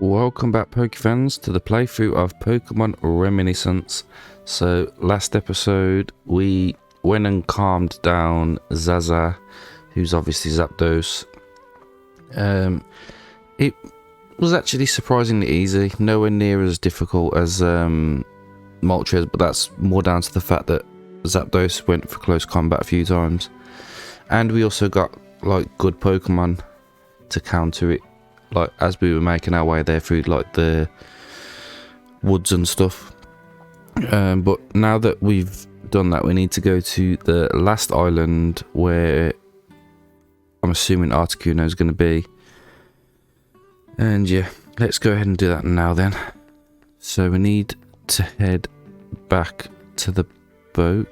Welcome back, Pokefans, to the playthrough of Pokemon Reminiscence. So, last episode, we went and calmed down Zaza, who's obviously Zapdos. It was actually surprisingly easy, nowhere near as difficult as Moltres, but that's more down to the fact that Zapdos went for close combat a few times. And we also got, like, good Pokemon to counter it. Like, as we were making our way there through, like, the woods and stuff. But now that we've done that, we need to go to the last island where I'm assuming Articuno is going to be. And yeah, let's go ahead and do that now then. So we need to head back to the boat.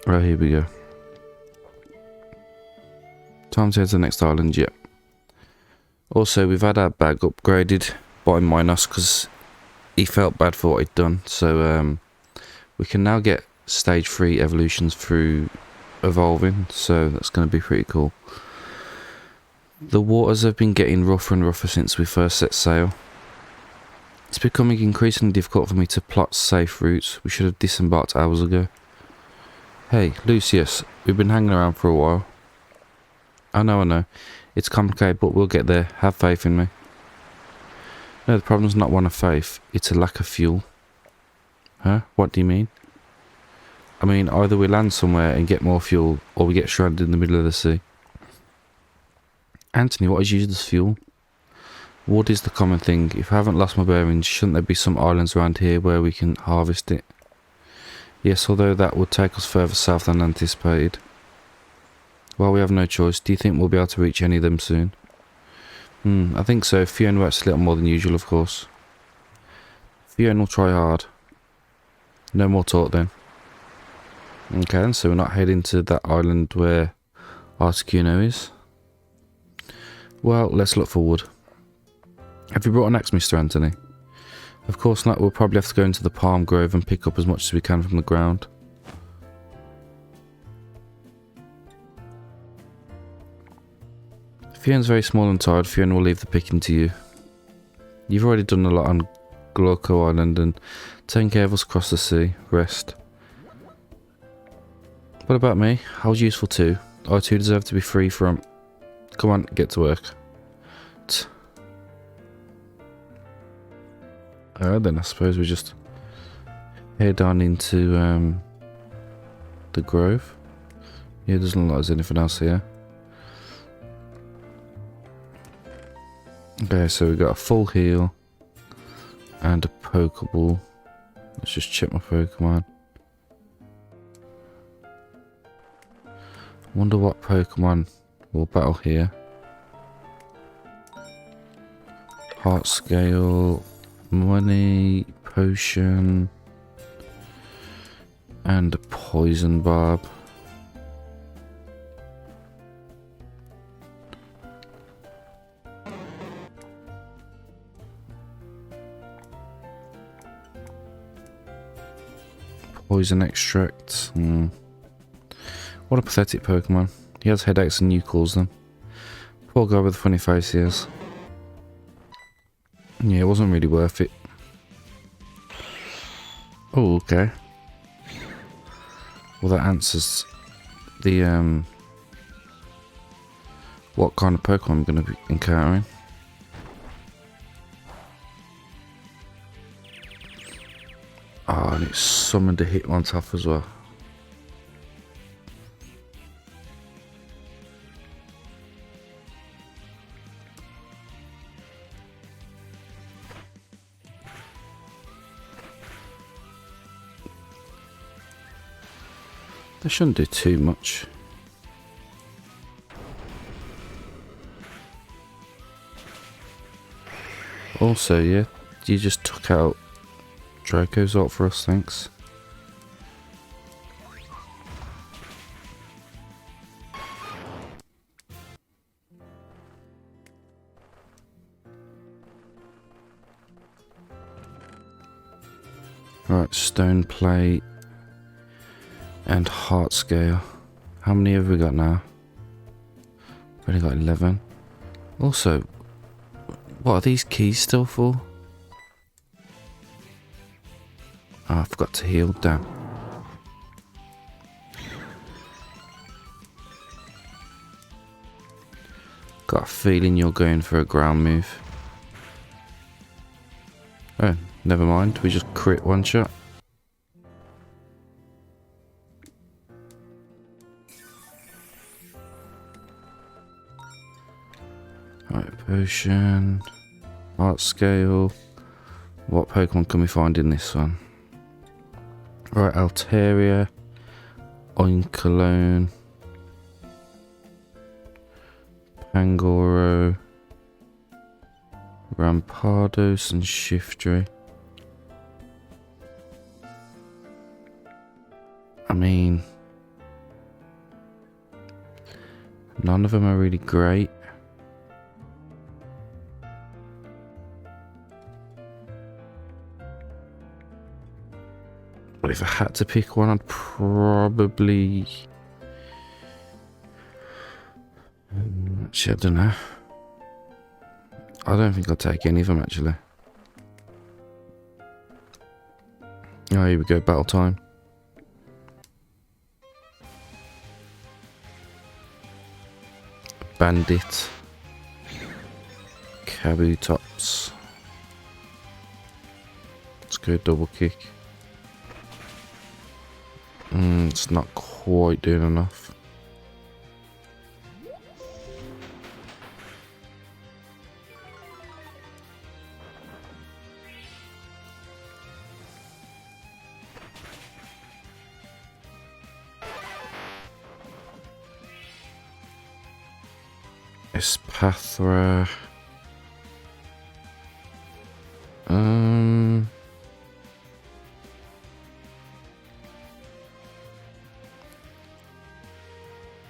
Right, here we go. Time to head to the next island, yep. Also, we've had our bag upgraded by Minos because he felt bad for what he'd done. So, we can now get stage 3 evolutions through evolving. So, that's going to be pretty cool. The waters have been getting rougher and rougher since we first set sail. It's becoming increasingly difficult for me to plot safe routes. We should have disembarked hours ago. Hey, Lucius, we've been hanging around for a while. I know. It's complicated, but we'll get there. Have faith in me. No, the problem's not one of faith. It's a lack of fuel. Huh? What do you mean? I mean, either we land somewhere and get more fuel, or we get stranded in the middle of the sea. Anthony, what is used as fuel? Wood is the common thing. If I haven't lost my bearings, shouldn't there be some islands around here where we can harvest it? Yes, although that would take us further south than anticipated. Well, we have no choice. Do you think we'll be able to reach any of them soon? I think so. Phione works a little more than usual, of course. Phione will try hard. No more talk then. Okay, so we're not heading to that island where Articuno is. Well, let's look for wood. Have you brought an axe, Mr. Anthony? Of course not. We'll probably have to go into the palm grove and pick up as much as we can from the ground. Fione's very small and tired. Phione will leave the picking to you. You've already done a lot on Glauco Island and taken care of us across the sea. Rest. What about me? I was useful too. I too deserve to be free from... Come on, get to work. Then I suppose we just head on into the grove. Yeah, it doesn't look like there's anything else here. Okay, so we got a full heal and a Pokeball. Let's just check my Pokemon. Wonder what Pokemon will battle here. Heart Scale, Money, Potion, and a Poison Barb. Poison Extract. What a pathetic Pokemon. He has headaches and you cause them. Poor guy with a funny face he has. Yeah, it wasn't really worth it. Oh, okay. Well, that answers the, what kind of Pokemon I'm going to be encountering. Oh, and it summoned a Hitmontop as well. They shouldn't do too much. Also, yeah, you just took out Dracozolt for us, thanks. Right, Stone Plate. And heart scale. How many have we got now? We've only got 11. Also, what are these keys still for? Oh, I forgot to heal, damn. Got a feeling you're going for a ground move. Oh, never mind. We just crit one shot. Right, potion. Art scale. What Pokemon can we find in this one? Right, Altaria. Oinkologne. Pangoro. Rampardos and Shiftry. I mean, none of them are really great. But if I had to pick one, I'd probably... Actually, I don't know. I don't think I'll take any of them, actually. Oh, here we go, battle time. Bandit. Kabutops. Let's go double kick. It's not quite doing enough. Espathra.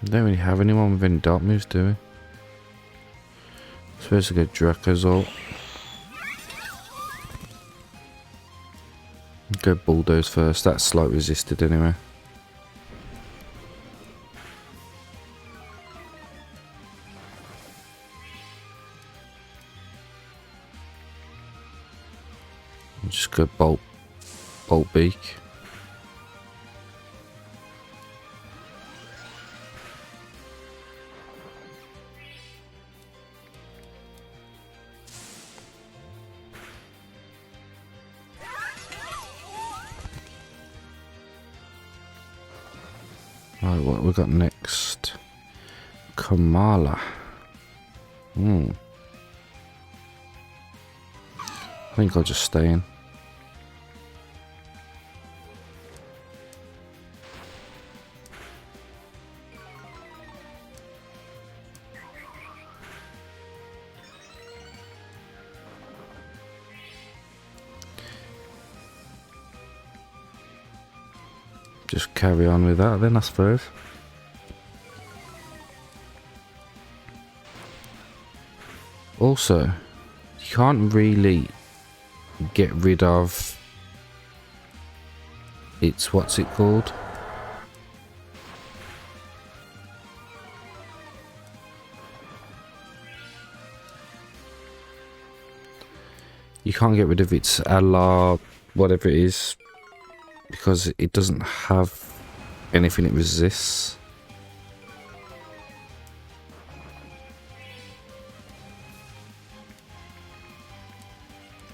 Don't really have anyone with any dark moves, do we? Supposed to go Dracozolt. Go Bulldoze first. That's slight resisted anyway. Just go Bolt Beak. Right, what we got next? Kamala. I think I'll just stay in. Just carry on with that then, I suppose. Also, you can't really get rid of its, what's it called? You can't get rid of its Allah, whatever it is, because it doesn't have anything it resists.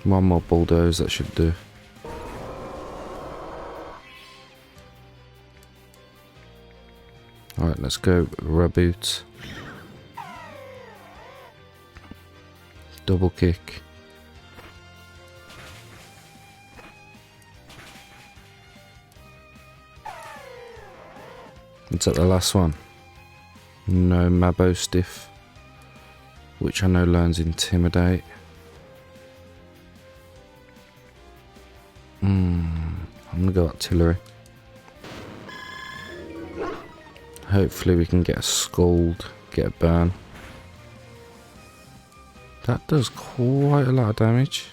One more Bulldoze, that should do. Alright, let's go Reboot. Double kick. Is that the last one? No Mabo Stiff, which I know learns Intimidate. I'm gonna go Artillery. Hopefully we can get a Scald, get a Burn. That does quite a lot of damage.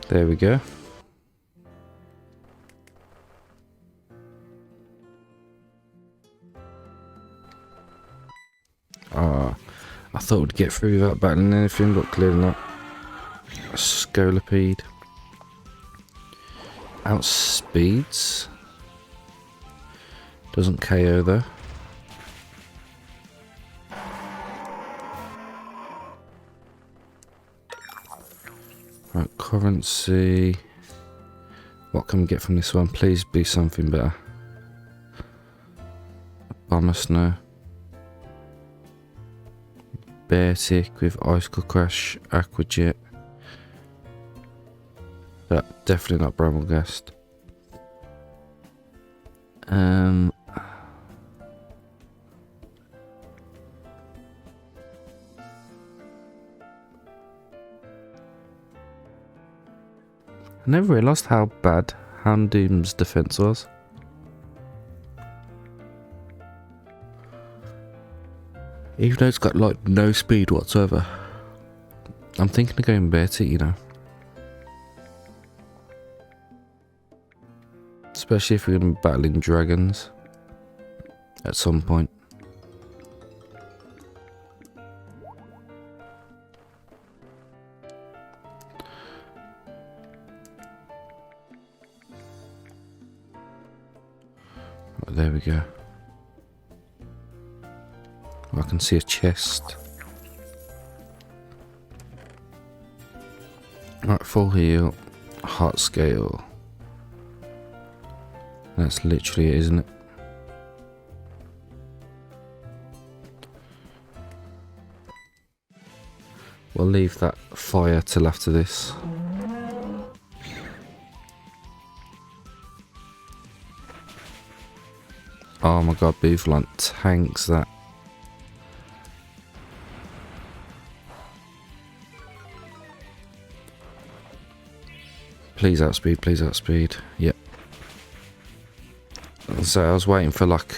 There we go. Ah, I thought we'd get through without battling anything, but clearly not. A Scolipede. Outspeeds. Doesn't KO though. Right, currency. What can we get from this one? Please be something better. Bomber Snow. Beartic with Icicle Crash, Aqua Jet. Definitely not Bramblegast. I never realised how bad Houndoom's defense was. Even though it's got like no speed whatsoever. I'm thinking of going Beartic, you know. Especially if we're going to be battling dragons at some point. Right, there we go. I can see a chest. Right, full heal, heart scale. That's literally it, isn't it? We'll leave that fire till after this. Oh my god, Beeflon tanks that. Please outspeed, please outspeed. Yep. So I was waiting for like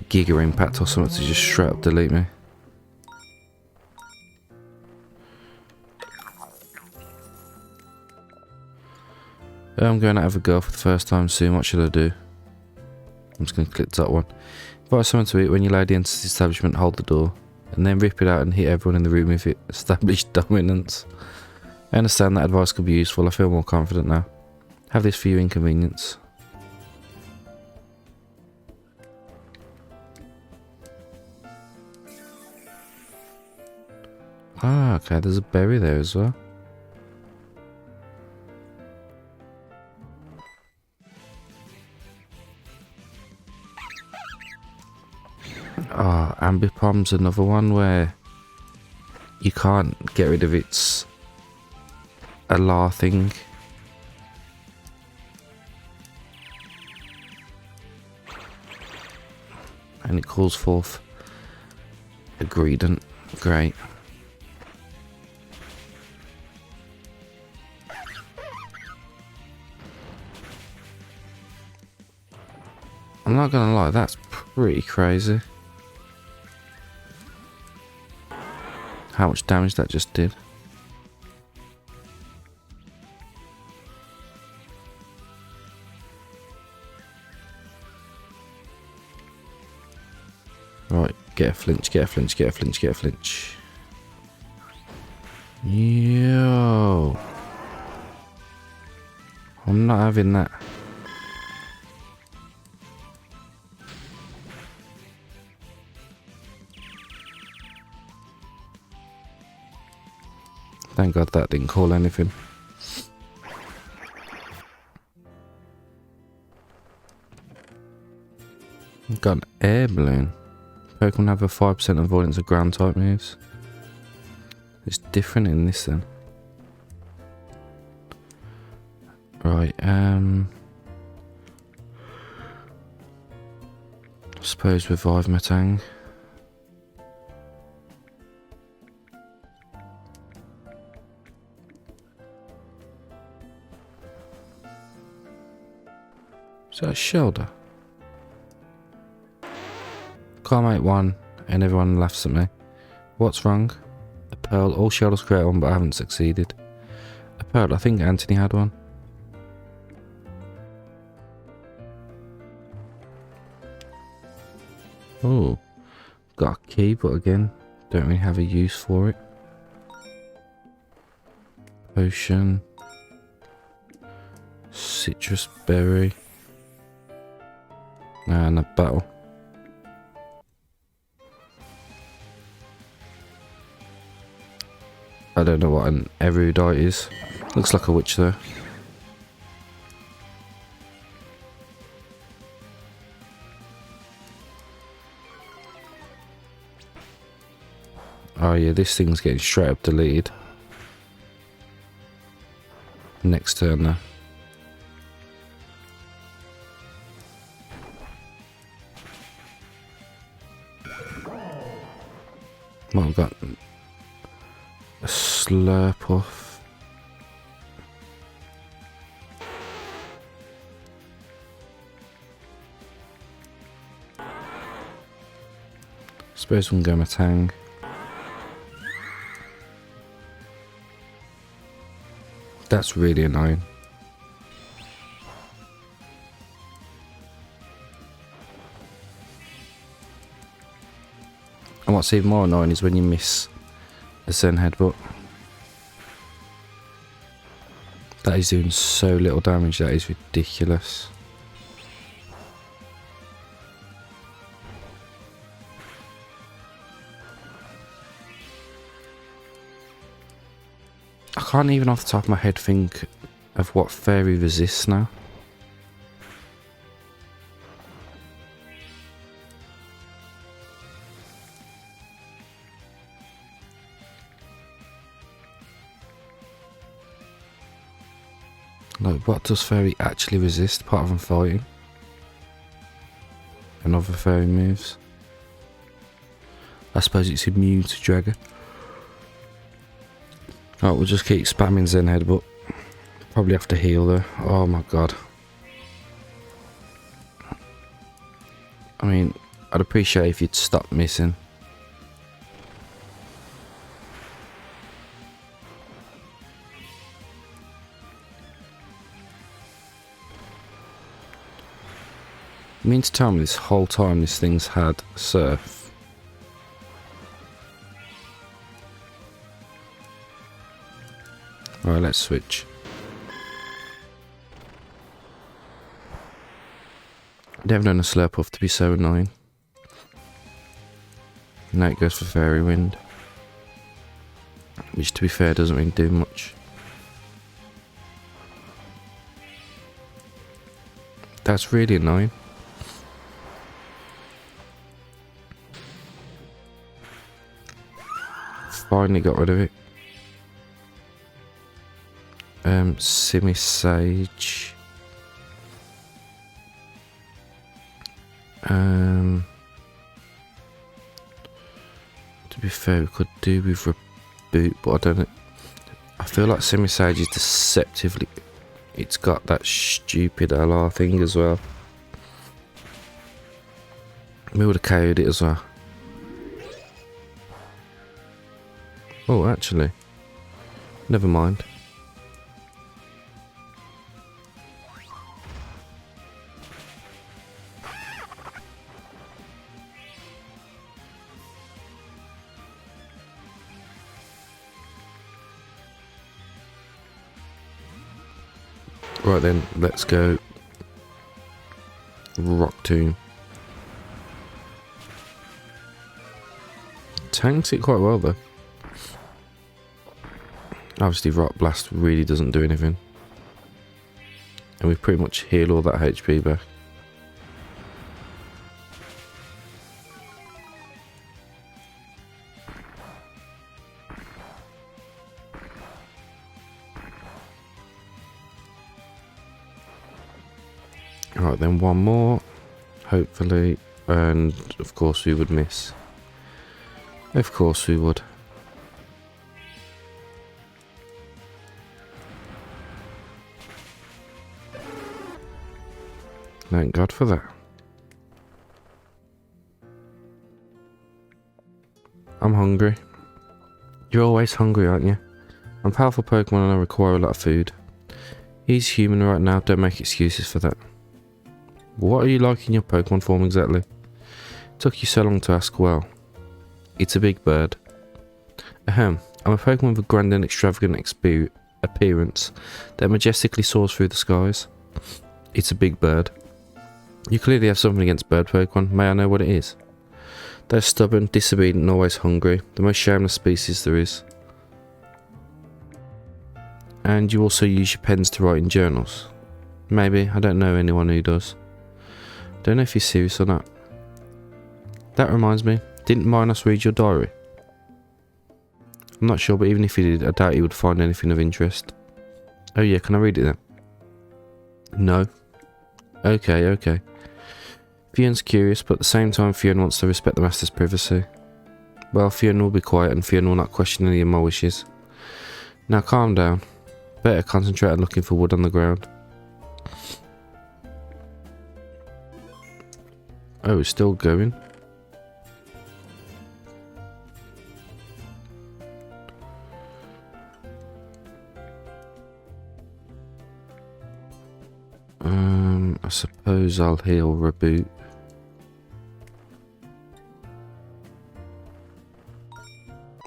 Giga Impact or something to just straight up delete me. I'm going to have a girl for the first time soon. What should I do? I'm just going to click that one. Buy something to eat. When you load into the establishment, hold the door. And then rip it out and hit everyone in the room with it. Establish dominance. I understand that advice could be useful. I feel more confident now. Have this for your inconvenience. Ah, okay, there's a berry there as well. Ah, Ambipom's another one where you can't get rid of its alar thing. And it calls forth a Greedent. Great. I'm not gonna lie, that's pretty crazy. How much damage that just did. Right, get a flinch, get a flinch, get a flinch, get a flinch. Yo. I'm not having that. Thank God that didn't call anything. I've got an air balloon. Pokemon have a 5% avoidance of ground type moves. It's different in this then. Right, I suppose revive Metang. Is that a shoulder? Can't make one, and everyone laughs at me. What's wrong? A pearl. All shells create one, but I haven't succeeded. A Pearl, I think Anthony had one. Oh, got a key, but again, don't really have a use for it. Potion. Citrus berry. And a battle. I don't know what an erudite is. Looks like a witch though. Oh yeah, this thing's getting straight up deleted. Next turn though. Well, I've got a slurp off. Suppose we can go Matang. That's really annoying. And what's even more annoying is when you miss a Zen headbutt. That is doing so little damage, that is ridiculous. I can't even off the top of my head think of what fairy resists now. Like, what does fairy actually resist apart from fighting? And other fairy moves? I suppose it's immune to dragon. Alright, we'll just keep spamming Zen headbutt. Probably have to heal though. Oh my god. I mean, I'd appreciate if you'd stop missing. You mean to tell me this whole time this thing's had surf? Alright, let's switch. Never known a slurp off to be so annoying. Now it goes for Fairy Wind. Which, to be fair, doesn't really do much. That's really annoying. Finally got rid of it. Simi Sage. To be fair, we could do with Reboot, but I don't know. I feel like Simi Sage is deceptively. It's got that stupid LR thing as well. We would have KO'd it as well. Oh, actually. Never mind. Right then, let's go Rock Tomb. Tanks it quite well though. Obviously Rock Blast really doesn't do anything. And we pretty much heal all that HP back. Alright then, one more, hopefully, and of course we would miss. Of course we would. Thank God for that. I'm hungry. You're always hungry, aren't you? I'm powerful Pokemon and I require a lot of food. He's human right now, don't make excuses for that. What are you like in your Pokemon form exactly? Took you so long to ask. Well, it's a big bird. Ahem, I'm a Pokemon with a grand and extravagant appearance that majestically soars through the skies. It's a big bird. You clearly have something against bird Pokemon. May I know what it is? They're stubborn, disobedient and always hungry. The most shameless species there is. And you also use your pens to write in journals. Maybe, I don't know anyone who does. Don't know if you're serious or not. That reminds me, didn't Minos read your diary? I'm not sure, but even if he did, I doubt he would find anything of interest. Oh yeah, can I read it then? No. Okay. Phione's curious, but at the same time Phione wants to respect the Master's privacy. Well, Phione will be quiet and Phione will not question any of my wishes. Now calm down. Better concentrate on looking for wood on the ground. Oh, it's still going. I suppose I'll heal Reboot.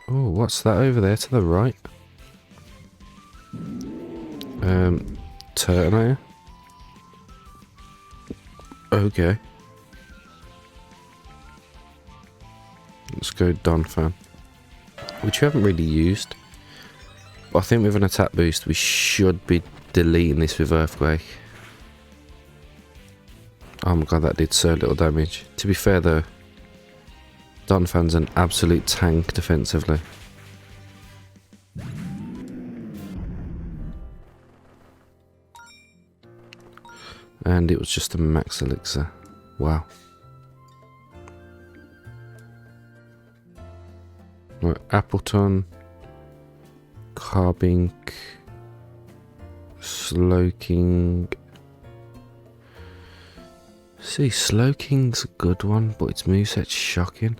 Oh, what's that over there to the right? Turtonator? Okay. Let's go Donphan, which we haven't really used. But I think with an attack boost we should be deleting this with Earthquake. Oh my god, that did so little damage. To be fair though, Donphan's an absolute tank defensively. And it was just a max elixir. Wow. Right, Appleton, Carbink, Slowking. See, Slowking's a good one, but its moveset's shocking.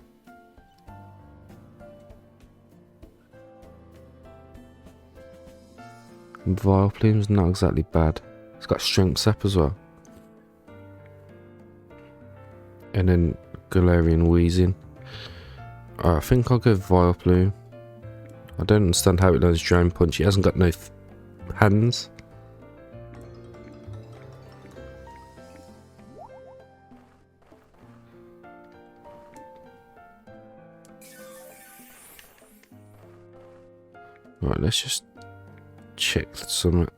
And Vileplume's not exactly bad. It's got Strength Sap as well. And then Galarian Wheezing. I think I'll go Vileplume. I don't understand how it learns Drain Punch. It hasn't got no hands. Right, let's just check some.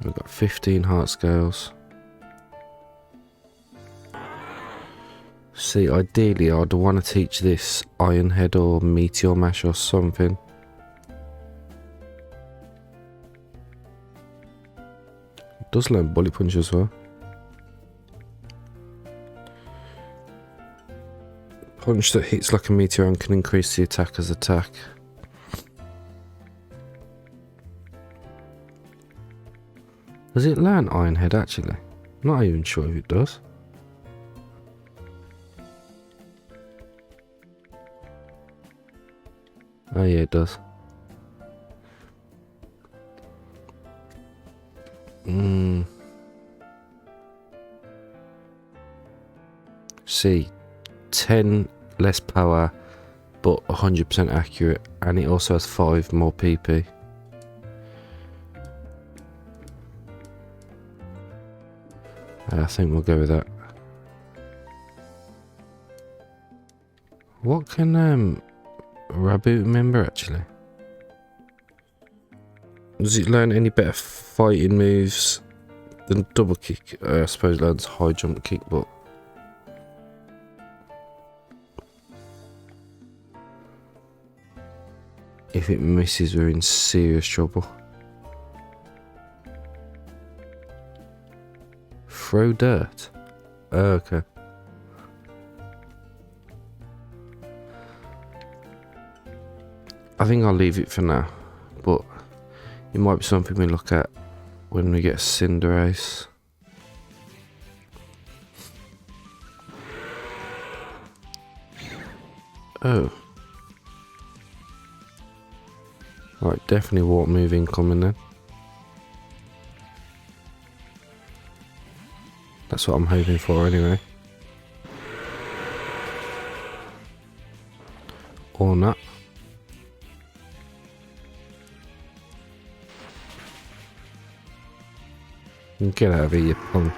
We've got 15 heart scales. See, ideally I'd want to teach this Iron Head or Meteor Mash or something. It does learn Bullet Punch as well. Punch that hits like a meteor and can increase the attacker's attack. Does it learn Iron Head actually? I'm not even sure if it does. Oh yeah, it does. See, 10 less power, but 100% accurate, and it also has 5 more PP. I think we'll go with that. What can Raboot remember actually? Does it learn any better fighting moves than double kick? I suppose it learns high jump kick, but if it misses, we're in serious trouble. Throw dirt? Oh, okay. I think I'll leave it for now, but it might be something we look at when we get Cinderace. Oh. Right, definitely water move incoming then. That's what I'm hoping for anyway. Or not. Get out of here, you punk.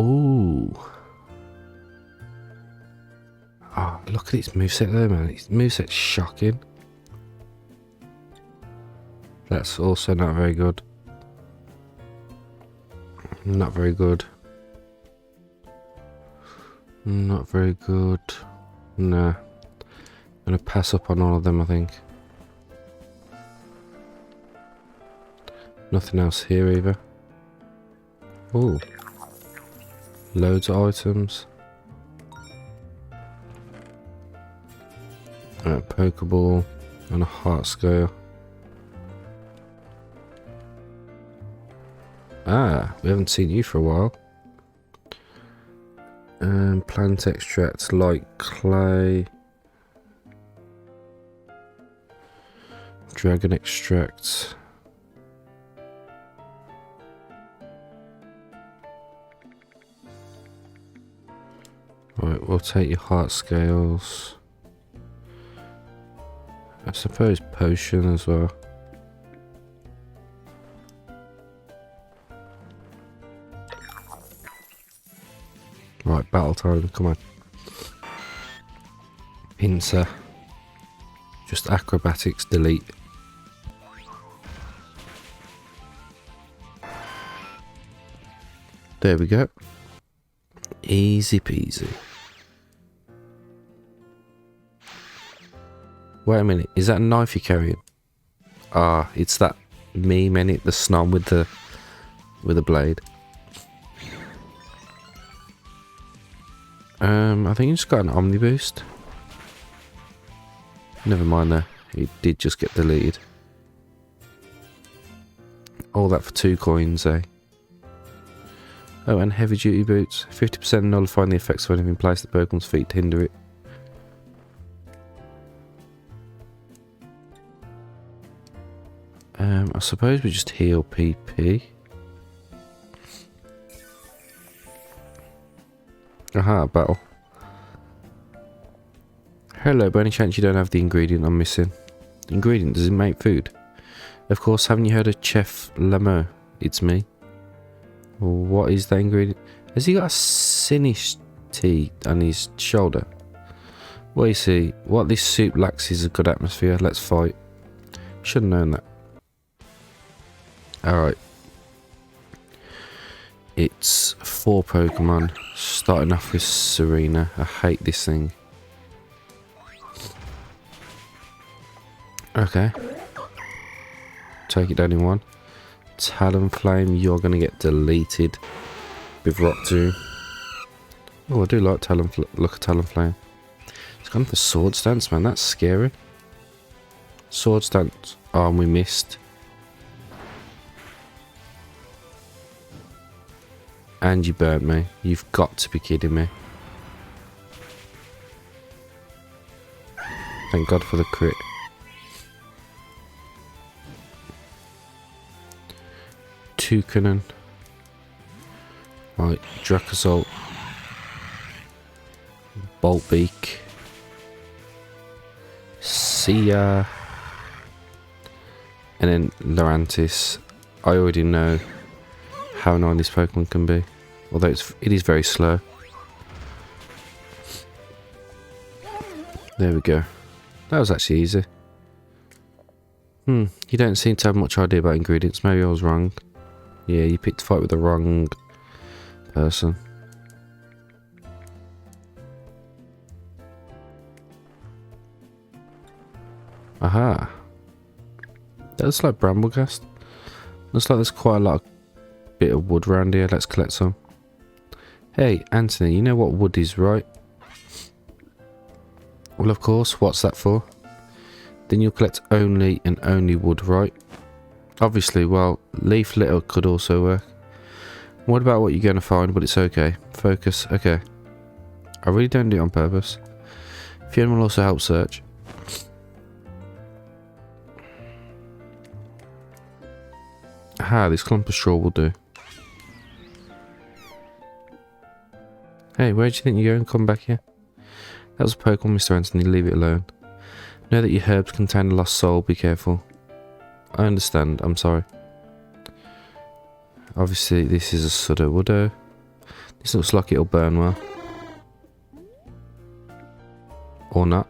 Ooh. Ah, oh, look at its moveset there, man. Its moveset's shocking. That's also not very good. Not very good. Not very good. Nah. I'm gonna pass up on all of them, I think. Nothing else here either. Ooh. Loads of items. A Pokeball and a heart scale. Ah, we haven't seen you for a while. Plant extracts like clay. Dragon extracts. Right, we'll take your heart scales. I suppose potion as well. Right, battle time, come on. Pincer. Just acrobatics, delete. There we go. Easy peasy. Wait a minute, is that a knife you're carrying? Ah, it's that meme, innit? The snob with the blade. I think you just got an Omni boost. Never mind there. It did just get deleted. All that for 2 coins, eh? Oh, and heavy duty boots. 50% nullifying the effects of anything placed at Pokemon's feet to hinder it. I suppose we just heal PP. Aha, battle. Hello, by any chance you don't have the ingredient I'm missing? The ingredient, does it make food? Of course, haven't you heard of Chef Lamo? It's me. What is that ingredient? Has he got a Sinish T on his shoulder? Well, you see, what this soup lacks is a good atmosphere. Let's fight. Should have known that. Alright. It's 4 Pokemon. Starting off with Serena. I hate this thing. Okay. Take it down in 1. Talonflame, you're going to get deleted with Rock Tomb. Oh, I do like look at Talonflame. It's gone for Sword Stance, man. That's scary. Sword Stance. Oh, and we missed. And you burnt me. You've got to be kidding me. Thank God for the crit. Toucanon. Right, Dracozolt. Boltbeak. See ya. And then Lurantis. I already know how annoying this Pokemon can be. Although it is very slow. There we go. That was actually easy. You don't seem to have much idea about ingredients. Maybe I was wrong. Yeah, you picked a fight with the wrong person. Aha. That looks like Bramblegast. Looks like there's quite a lot of bit of wood around here. Let's collect some. Hey, Anthony, you know what wood is, right? Well, of course. What's that for? Then you'll collect only and only wood, right? Obviously, well, leaf litter could also work. What about what you're going to find? But it's okay. Focus. Okay. I really don't do it on purpose. Phione will also help search. Aha, this clump of straw will do. Hey, where do you think you're going? Come back here. That was a Pokemon, Mr. Anthony. Leave it alone. Know that your herbs contain a lost soul. Be careful. I understand. I'm sorry. Obviously, this is a Sudowoodo. This looks like it'll burn well. Or not.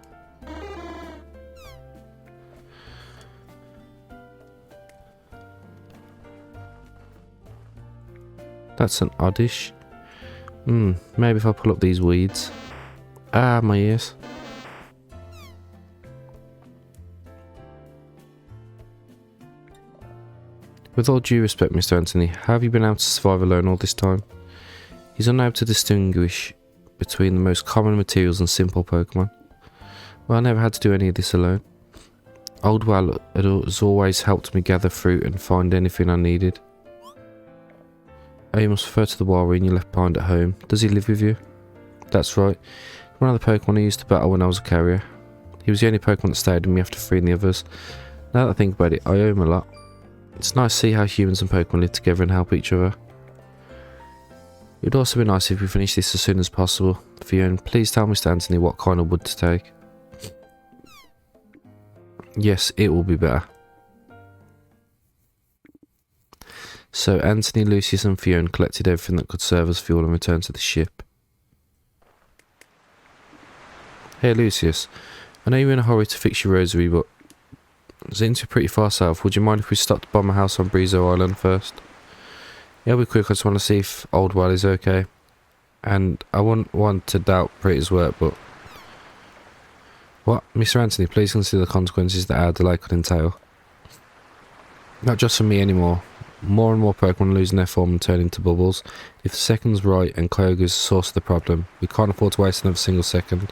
That's an oddish. Maybe if I pull up these weeds. Ah, my ears. With all due respect, Mr. Anthony, how have you been able to survive alone all this time? He's unable to distinguish between the most common materials and simple Pokemon. Well, I never had to do any of this alone. Old Wal has always helped me gather fruit and find anything I needed. Oh, you must refer to the Walrein you left behind at home. Does he live with you? That's right. One of the Pokemon I used to battle when I was a carrier. He was the only Pokemon that stayed with me after freeing the others. Now that I think about it, I owe him a lot. It's nice to see how humans and Pokemon live together and help each other. It would also be nice if we finish this as soon as possible. Phione, please tell Mr. Anthony what kind of wood to take. Yes, it will be better. So Anthony, Lucius and Phione collected everything that could serve as fuel and returned to the ship. Hey Lucius, I know you're in a hurry to fix your rosary, but Zin's pretty far south. Would you mind if we stopped by my house on Brizo Island first? Yeah, I'll be quick. I just want to see if Old Wal is okay. And I wouldn't want to doubt Pretty's work, but... What? Mr. Anthony, please consider the consequences that our delay could entail. Not just for me anymore. More and more Pokemon losing their form and turning into bubbles. If the second's right and Kyogre is the source of the problem, we can't afford to waste another single second.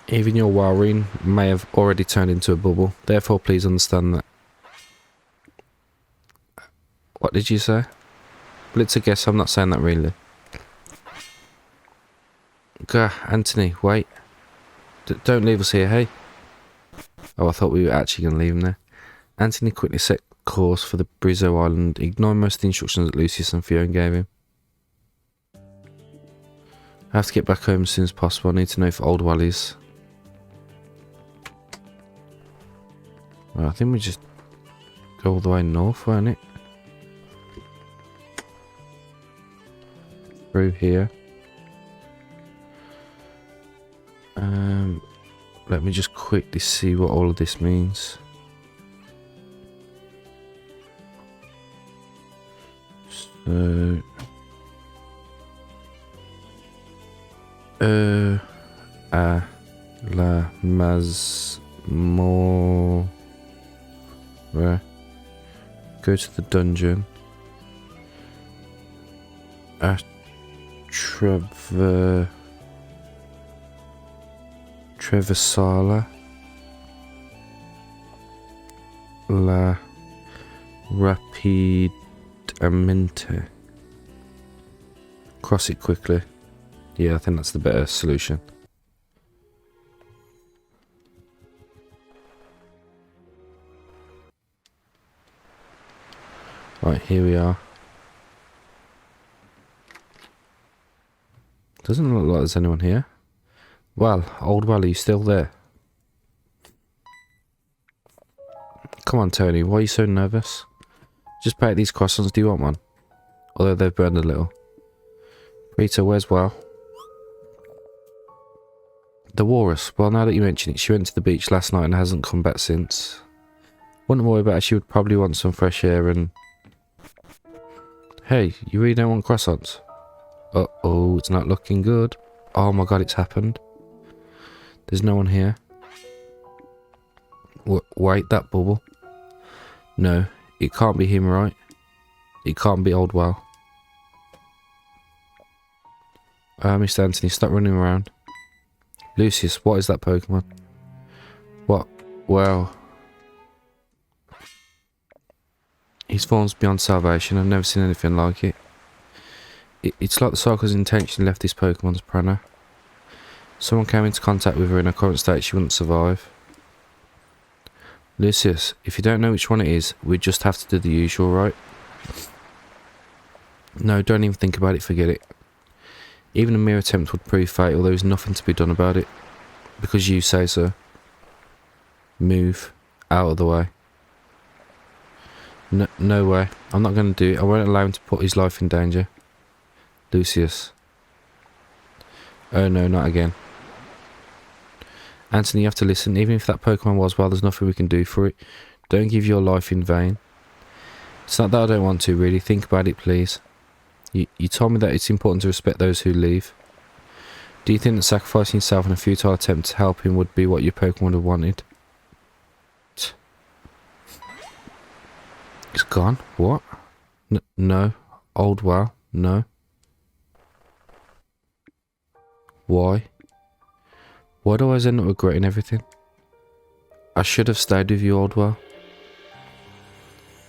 Even your Walrein may have already turned into a bubble, therefore please understand that. What did you say? Well, it's a guess, I'm not saying that really. Gah, Anthony, wait. Don't leave us here, hey? Oh, I thought we were actually going to leave him there. Anthony quickly set course for the Brizo Island, ignoring most of the instructions that Lucius and Phione gave him. I have to get back home as soon as possible. I need to know if Old Wal is. Well, I think we just go all the way north, won't it? Through here. Let me just quickly see what all of this means. So... la mazmorra. Go to the dungeon. Treversala La Rapidamente. Cross it quickly. Yeah, I think that's the better solution. Right, here we are. Doesn't look like there's anyone here. Well, Old Wal, are you still there? Come on, Tony, why are you so nervous? Just bake these croissants, do you want one? Although they've burned a little. Rita, where's Wal? The walrus. Well, now that you mention it, she went to the beach last night and hasn't come back since. Wouldn't worry about it, she would probably want some fresh air and... Hey, you really don't want croissants? Uh-oh, it's not looking good. Oh my god, it's happened. There's no one here. Wait, that bubble. No, it can't be him, right? It can't be Old Wal. Mr. Anthony, stop running around. Lucius, what is that Pokemon? What? Well... His form's beyond salvation. I've never seen anything like it. It's like the cycle's intention left this Pokemon's prana. Someone came into contact with her in her current state, she wouldn't survive. Lucius, if you don't know which one it is, we just have to do the usual, right? No, don't even think about it, forget it. Even a mere attempt would prove fatal, there is nothing to be done about it. Because you say so. Move. Out of the way. No way. I'm not going to do it. I won't allow him to put his life in danger. Lucius. Oh no, not again. Anthony, you have to listen. Even if that Pokemon was well, there's nothing we can do for it. Don't give your life in vain. It's not that I don't want to, really. Think about it, please. You told me that it's important to respect those who leave. Do you think that sacrificing yourself in a futile attempt to help him would be what your Pokemon would have wanted? It's gone? What? No. Old WoW? No. Why? Why do I always end up regretting everything? I should have stayed with you, old WoW.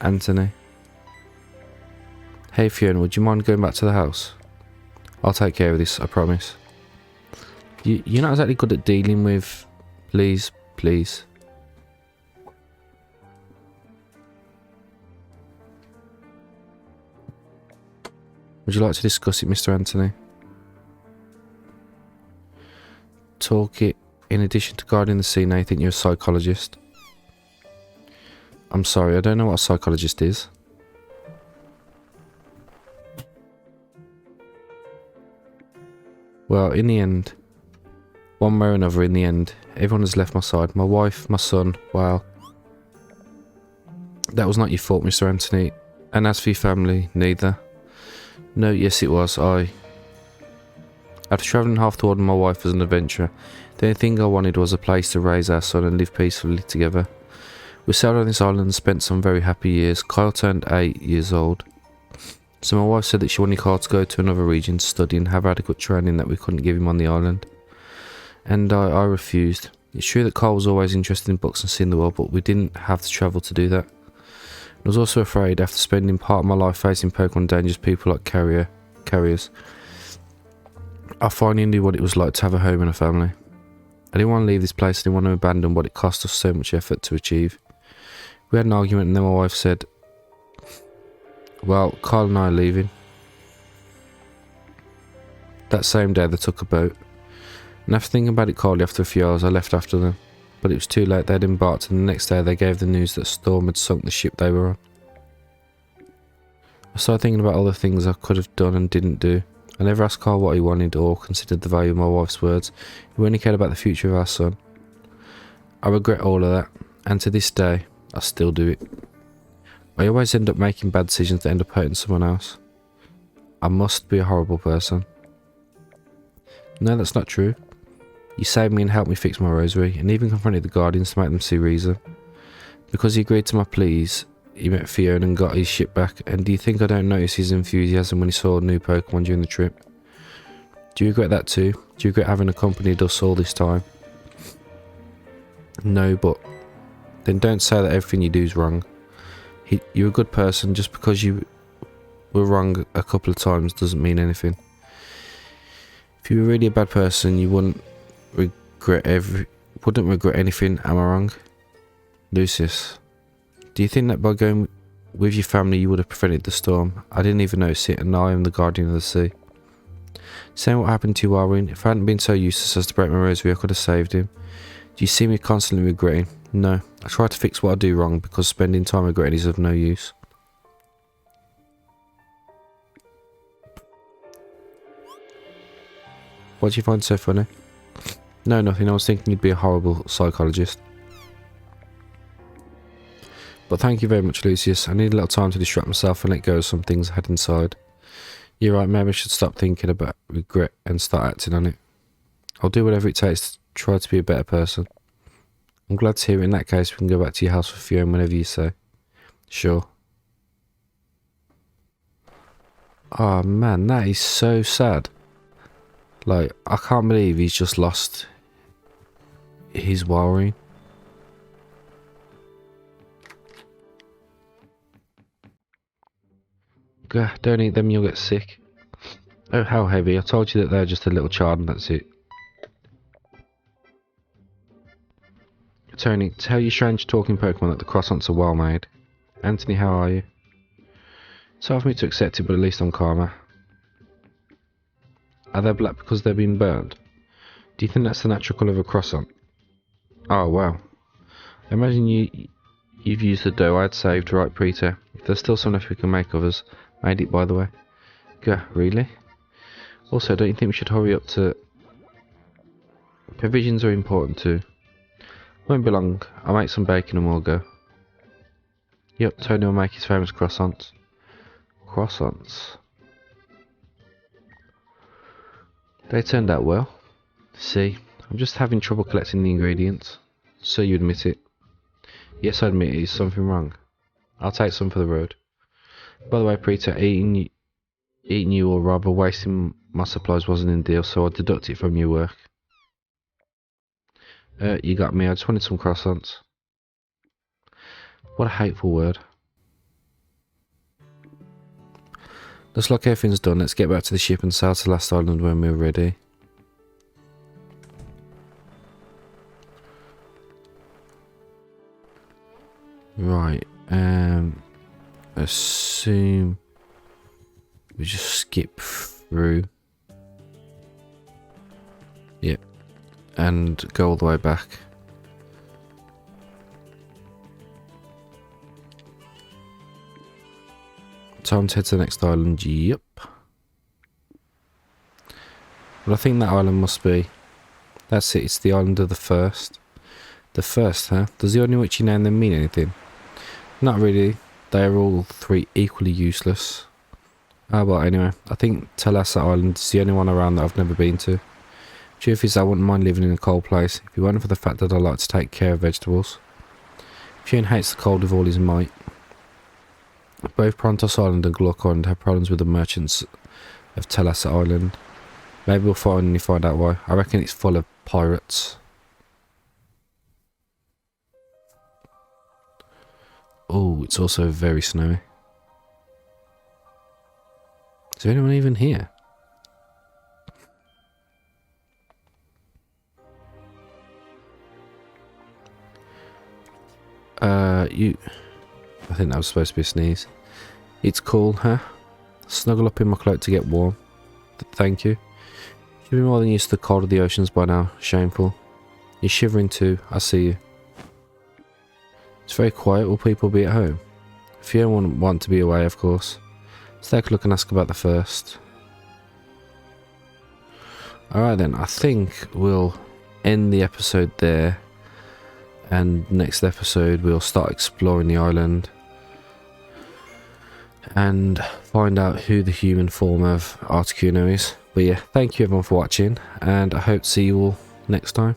Anthony. Hey Phione, would you mind going back to the house? I'll take care of this, I promise. You're not exactly good at dealing with... Please, please. Would you like to discuss it, Mr. Anthony? Talk it. In addition to guarding the scene, I think you're a psychologist. I'm sorry, I don't know what a psychologist is. Well, in the end, one way or another, in the end, everyone has left my side. My wife, my son, well, that was not your fault, Mr. Anthony. And as for your family, neither. No, yes it was, After travelling half the world with my wife as an adventurer, the only thing I wanted was a place to raise our son and live peacefully together. We settled on this island and spent some very happy years. Kyle turned 8 years old. So my wife said that she wanted Kyle to go to another region to study and have adequate training that we couldn't give him on the island. And I refused. It's true that Kyle was always interested in books and seeing the world, but we didn't have to travel to do that. I was also afraid, after spending part of my life facing Pokemon dangerous people like carriers, I finally knew what it was like to have a home and a family. I didn't want to leave this place, I didn't want to abandon what it cost us so much effort to achieve. We had an argument and then my wife said, well, Kyle and I are leaving. That same day they took a boat. And after thinking about it coldly after a few hours, I left after them. But it was too late, they'd embarked, and the next day they gave the news that a storm had sunk the ship they were on. I started thinking about all the things I could have done and didn't do. I never asked Carl what he wanted or considered the value of my wife's words. We only cared about the future of our son. I regret all of that, and to this day, I still do it. I always end up making bad decisions that end up hurting someone else. I must be a horrible person. No, that's not true. You saved me and helped me fix my rosary, and even confronted the Guardians to make them see reason. Because he agreed to my pleas, he met Phione and got his ship back, and do you think I don't notice his enthusiasm when he saw a new Pokemon during the trip? Do you regret that too? Do you regret having accompanied us all this time? No, but then don't say that everything you do is wrong. You're a good person. Just because you were wrong a couple of times doesn't mean anything. If you were really a bad person, you wouldn't regret anything, am I wrong? Lucius, do you think that by going with your family you would have prevented the storm? I didn't even notice it, and now I am the guardian of the sea. Saying what happened to you, Walrein, if I hadn't been so useless as to break my rosary, I could have saved him. Do you see me constantly regretting? No, I try to fix what I do wrong, because spending time regretting is of no use. What do you find so funny? No, nothing. I was thinking you'd be a horrible psychologist. But thank you very much, Lucius. I need a little time to distract myself and let go of some things I had inside. You're right, maybe I should stop thinking about regret and start acting on it. I'll do whatever it takes to try to be a better person. I'm glad to hear it. In that case, we can go back to your house with Phione whenever you say. Sure. Oh man, that is so sad. Like, I can't believe he's just lost his Walrein. Gah, don't eat them, you'll get sick. Oh, how heavy. I told you that they're just a little child and that's it. Tony, tell your strange talking Pokemon that the croissants are well made. Anthony, how are you? It's hard for me to accept it, but at least I'm calmer. Are they black because they've been burned? Do you think that's the natural colour of a croissant? Oh, wow. I imagine you've used the dough I'd saved, right, Preeta? If there's still some left we can make of us. Made it, by the way. Gah, really? Also, don't you think we should hurry up to... Provisions are important too. Won't be long. I'll make some bacon and we'll go. Yep, Tony will make his famous croissants. Croissants. They turned out well. See, I'm just having trouble collecting the ingredients. So you admit it. Yes, I admit it. Is something wrong? I'll take some for the road. By the way, Preeta, eating you or rather wasting my supplies wasn't in the deal, so I deduct it from your work. You got me. I just wanted some croissants. What a hateful word. Looks like everything's done. Let's get back to the ship and sail to Last Island when we're ready. Right. Assume we just skip through. Yep. And go all the way back. Time to head to the next island. Yep. Well, I think that island must be... That's it, it's the island of the first. The first, huh? Does the only witchy name then mean anything? Not really. They are all three equally useless. Oh, but anyway, I think Talassa Island is the only one around that I've never been to. Truth is, I wouldn't mind living in a cold place, if it weren't for the fact that I like to take care of vegetables. Phione hates the cold with all his might. Both Prontos Island and Glock Island have problems with the merchants of Talassa Island. Maybe we'll finally find out why. I reckon it's full of pirates. Oh, it's also very snowy. Is there anyone even here? I think that was supposed to be a sneeze. It's cool, huh? Snuggle up in my cloak to get warm. Thank you. Should be more than used to the cold of the oceans by now. Shameful. You're shivering too. I see you. It's very quiet. Will people be at home? Phione wouldn't want to be away, of course. Let's take a look and ask about the first. Alright then, I think we'll end the episode there. And next episode we'll start exploring the island. And find out who the human form of Articuno is. But yeah, thank you everyone for watching. And I hope to see you all next time.